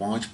5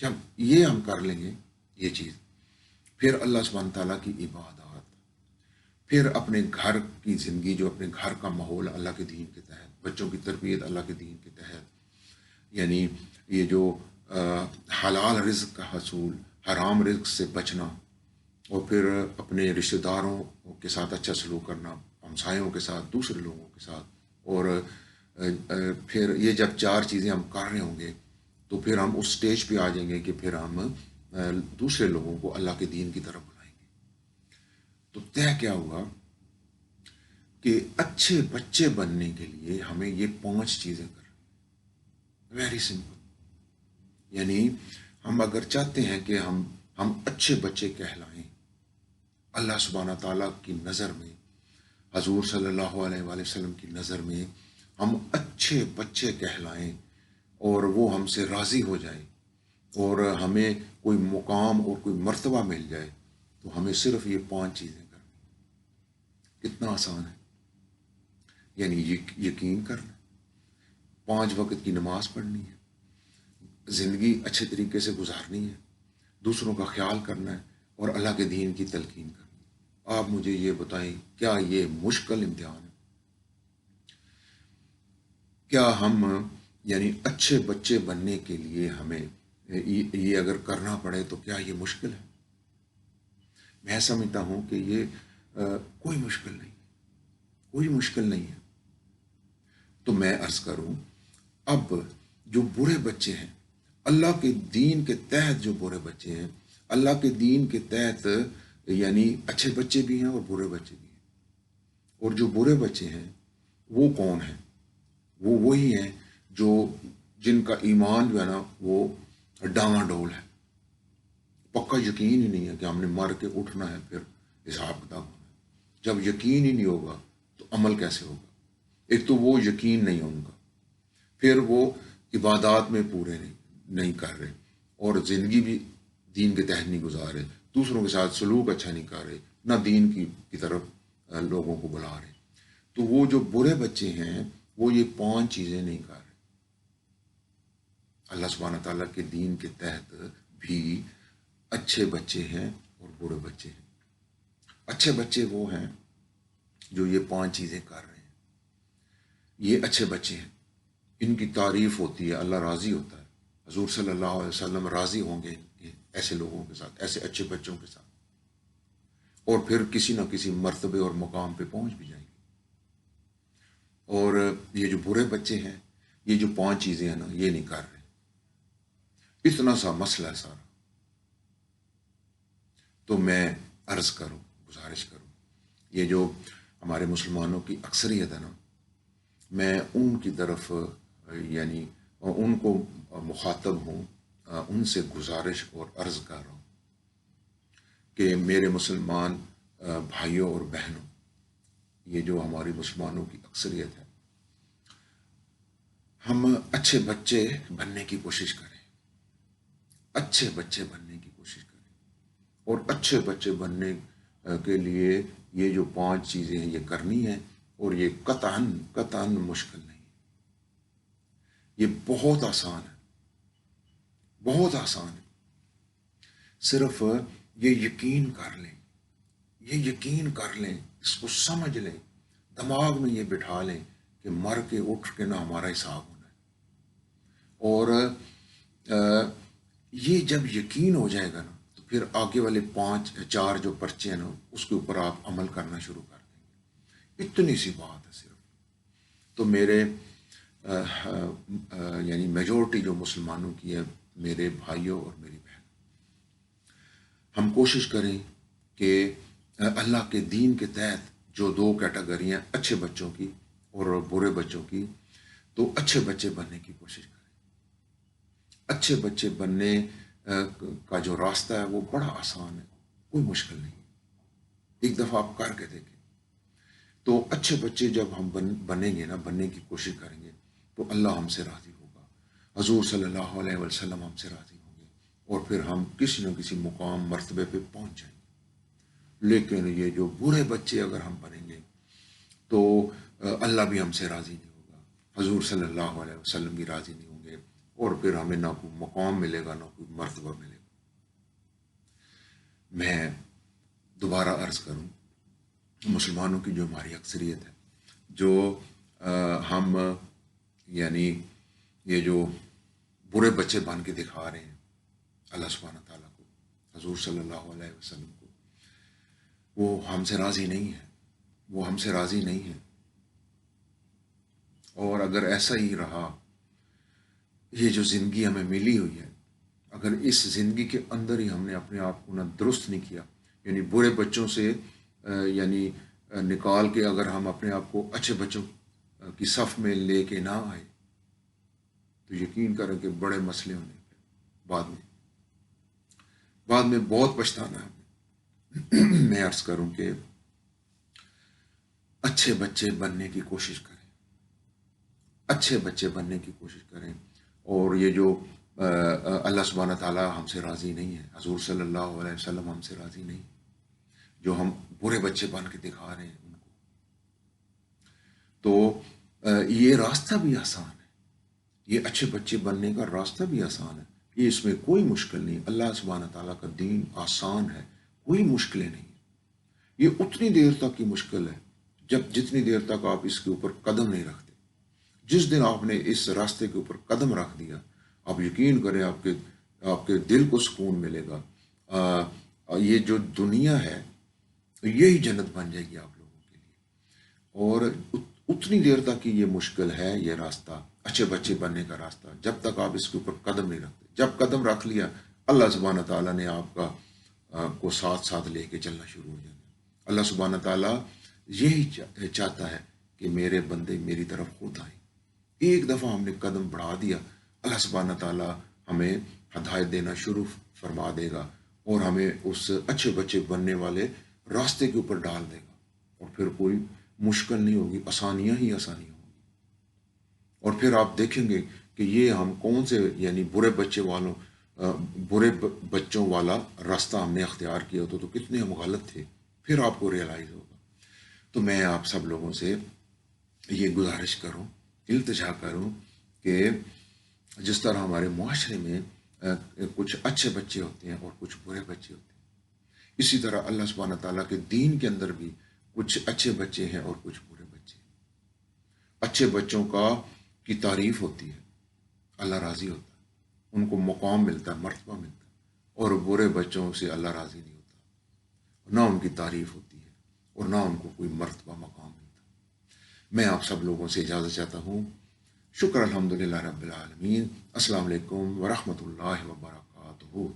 جب یہ ہم کر لیں گے یہ چیز، پھر اللہ سبحانہ تعالیٰ کی عبادات، پھر اپنے گھر کی زندگی، جو اپنے گھر کا ماحول اللہ کے دین کے تحت، بچوں کی تربیت اللہ کے دین کے تحت، یعنی یہ جو حلال رزق کا حصول، حرام رزق سے بچنا، اور پھر اپنے رشتہ داروں کے ساتھ اچھا سلوک کرنا، ہمسایوں کے ساتھ، دوسرے لوگوں کے ساتھ، اور پھر یہ جب چار چیزیں ہم کر رہے ہوں گے تو پھر ہم اس سٹیج پہ آ جائیں گے کہ پھر ہم دوسرے لوگوں کو اللہ کے دین کی طرف بلائیں گے۔ تو طے کیا ہوا کہ اچھے بچے بننے کے لیے ہمیں یہ 5 چیزیں کریں، ویری سمپل۔ یعنی ہم اگر چاہتے ہیں کہ ہم اچھے بچے کہلائیں اللہ سبحانہ تعالیٰ کی نظر میں، حضور صلی اللہ علیہ وآلہ وسلم کی نظر میں ہم اچھے بچے کہلائیں اور وہ ہم سے راضی ہو جائے اور ہمیں کوئی مقام اور کوئی مرتبہ مل جائے، تو ہمیں صرف یہ 5 چیزیں کرنی۔ کتنا آسان ہے! یعنی یقین کرنا، 5 وقت کی نماز پڑھنی ہے، زندگی اچھے طریقے سے گزارنی ہے، دوسروں کا خیال کرنا ہے، اور اللہ کے دین کی تلقین کرنی ہے۔ آپ مجھے یہ بتائیں، کیا یہ مشکل امتحان ہے؟ کیا ہم یعنی اچھے بچے بننے کے لیے ہمیں یہ اگر کرنا پڑے تو کیا یہ مشکل ہے؟ میں سمجھتا ہوں کہ یہ کوئی مشکل نہیں، کوئی مشکل نہیں ہے۔ تو میں عرض کروں، اب جو برے بچے ہیں اللہ کے دین کے تحت، جو برے بچے ہیں اللہ کے دین کے تحت، یعنی اچھے بچے بھی ہیں اور برے بچے بھی ہیں، اور جو برے بچے ہیں وہ کون ہیں؟ وہ وہی ہیں جو جن کا ایمان جو ہے نا وہ ڈاواں ڈول ہے، پکا یقین ہی نہیں ہے کہ ہم نے مر کے اٹھنا ہے، پھر حساب کتاب ہونا ہے۔ جب یقین ہی نہیں ہوگا تو عمل کیسے ہوگا؟ ایک تو وہ یقین نہیں ان کا، پھر وہ عبادات میں پورے نہیں کر رہے، اور زندگی بھی دین کے تحت نہیں گزار رہے، دوسروں کے ساتھ سلوک اچھا نہیں کر رہے، نہ دین کی طرف لوگوں کو بلا رہے۔ تو وہ جو برے بچے ہیں وہ یہ 5 چیزیں نہیں کر رہے۔ اللہ سبحانہ تعالیٰ کے دین کے تحت بھی اچھے بچے ہیں اور برے بچے ہیں۔ اچھے بچے وہ ہیں جو یہ 5 چیزیں کر رہے ہیں، یہ اچھے بچے ہیں، ان کی تعریف ہوتی ہے، اللہ راضی ہوتا ہے، حضور صلی اللہ علیہ وسلم راضی ہوں گے ایسے لوگوں کے ساتھ، ایسے اچھے بچوں کے ساتھ، اور پھر کسی نہ کسی مرتبے اور مقام پہ پہنچ بھی جائیں گے۔ اور یہ جو برے بچے ہیں، یہ جو 5 چیزیں ہیں نا، یہ نہیں کر رہے۔ اتنا سا مسئلہ ہے سارا۔ تو میں عرض کروں، گزارش کروں، یہ جو ہمارے مسلمانوں کی اکثریت ہے نا، میں ان کی طرف یعنی ان کو مخاطب ہوں، ان سے گزارش اور عرض کر رہا ہوں کہ میرے مسلمان بھائیوں اور بہنوں، یہ جو ہماری مسلمانوں کی اکثریت ہے، ہم اچھے بچے بننے کی کوشش کریں، اچھے بچے بننے کی کوشش کریں، اور اچھے بچے بننے کے لیے یہ جو 5 چیزیں ہیں یہ کرنی ہیں، اور یہ قطعاً مشکل نہیں ہے، یہ بہت آسان ہے، بہت آسان ہے۔ صرف یہ یقین کر لیں، یہ یقین کر لیں، اس کو سمجھ لیں، دماغ میں یہ بٹھا لیں کہ مر کے اٹھ کے نہ ہمارا حساب ہونا ہے۔ اور یہ جب یقین ہو جائے گا نا، تو پھر آگے والے 4 جو پرچے ہیں نا، اس کے اوپر آپ عمل کرنا شروع کر دیں گے۔ اتنی سی بات ہے صرف۔ تو میرے یعنی میجورٹی جو مسلمانوں کی ہے، میرے بھائیوں اور میری بہن، ہم کوشش کریں کہ اللہ کے دین کے تحت جو 2 کیٹیگریاں اچھے بچوں کی اور برے بچوں کی، تو اچھے بچے بننے کی کوشش کریں۔ اچھے بچے بننے کا جو راستہ ہے وہ بڑا آسان ہے، کوئی مشکل نہیں، ایک دفعہ آپ کر کے دیکھیں۔ تو اچھے بچے جب ہم بنیں گے نا، بننے کی کوشش کریں گے، تو اللہ ہم سے راضی ہوگا، حضور صلی اللہ علیہ وسلم ہم سے راضی ہوں گے، اور پھر ہم کسی نہ کسی مقام مرتبے پہ پہنچ جائیں گے۔ لیکن یہ جو برے بچے اگر ہم بنیں گے تو اللہ بھی ہم سے راضی نہیں ہوگا، حضور صلی اللہ علیہ وسلم بھی راضی نہیں ہوں گے، اور پھر ہمیں نہ کوئی مقام ملے گا، نہ کوئی مرتبہ ملے گا۔ میں دوبارہ عرض کروں، مسلمانوں کی جو ہماری اکثریت ہے، جو ہم یعنی یہ جو برے بچے بن کے دکھا رہے ہیں اللہ سبحانہ تعالیٰ کو، حضور صلی اللہ علیہ وسلم کو، وہ ہم سے راضی نہیں ہے، وہ ہم سے راضی نہیں ہے۔ اور اگر ایسا ہی رہا، یہ جو زندگی ہمیں ملی ہوئی ہے، اگر اس زندگی کے اندر ہی ہم نے اپنے آپ کو نہ درست نہیں کیا، یعنی برے بچوں سے یعنی نکال کے اگر ہم اپنے آپ کو اچھے بچوں کی صف میں لے کے نہ آئے، تو یقین کریں کہ بڑے مسئلے ہونے بعد میں بہت پچھتانا ہے۔ میں عرض کروں کہ اچھے بچے بننے کی کوشش کریں، اچھے بچے بننے کی کوشش کریں۔ اور یہ جو اللہ سبحانہ تعالیٰ ہم سے راضی نہیں ہے، حضور صلی اللہ علیہ وسلم ہم سے راضی نہیں، جو ہم برے بچے بن کے دکھا رہے ہیں ان کو، تو یہ راستہ بھی آسان ہے، یہ اچھے بچے بننے کا راستہ بھی آسان ہے، یہ اس میں کوئی مشکل نہیں۔ اللہ سبحانہ تعالیٰ کا دین آسان ہے، کوئی مشکلیں نہیں۔ یہ اتنی دیر تک کی مشکل ہے جتنی دیر تک آپ اس کے اوپر قدم نہیں رکھتے۔ جس دن آپ نے اس راستے کے اوپر قدم رکھ دیا، آپ یقین کریں آپ کے دل کو سکون ملے گا۔ یہ جو دنیا ہے یہی جنت بن جائے گی آپ لوگوں کے لیے۔ اور اتنی دیر تک کی یہ مشکل ہے، یہ راستہ اچھے بچے بننے کا راستہ، جب تک آپ اس کے اوپر قدم نہیں رکھتے۔ جب قدم رکھ لیا، اللہ سبحانہ تعالیٰ نے آپ کا کو ساتھ ساتھ لے کے چلنا شروع ہو جانا۔ اللہ سبحانہ تعالیٰ یہی چاہتا ہے کہ میرے بندے میری طرف خود آئیں۔ ایک دفعہ ہم نے قدم بڑھا دیا، اللہ سبحانہ تعالیٰ ہمیں ہدایت دینا شروع فرما دے گا اور ہمیں اس اچھے بچے بننے والے راستے کے اوپر ڈال دے گا، اور پھر کوئی مشکل نہیں ہوگی، آسانیاں ہی آسانیاں ہوں گی۔ اور پھر آپ دیکھیں گے کہ یہ ہم کون سے یعنی برے بچوں والا راستہ ہم نے اختیار کیا ہوتا تو کتنے ہم غلط تھے، پھر آپ کو ریئلائز ہوگا۔ تو میں آپ سب لوگوں سے یہ گزارش کروں، التجا کروں کہ جس طرح ہمارے معاشرے میں کچھ اچھے بچے ہوتے ہیں اور کچھ برے بچے ہوتے ہیں، اسی طرح اللہ سبحانہ تعالیٰ کے دین کے اندر بھی کچھ اچھے بچے ہیں اور کچھ برے بچے ہیں۔ اچھے بچوں کی تعریف ہوتی ہے، اللہ راضی ہوتا ہے، ان کو مقام ملتا ہے، مرتبہ ملتا ہے۔ اور برے بچوں سے اللہ راضی نہیں ہوتا، نہ ان کی تعریف ہوتی ہے اور نہ ان کو کوئی مرتبہ مقام ملتا۔ میں آپ سب لوگوں سے اجازت چاہتا ہوں۔ شکر الحمدللہ رب العالمین۔ السلام علیکم ورحمۃ اللہ وبرکاتہ۔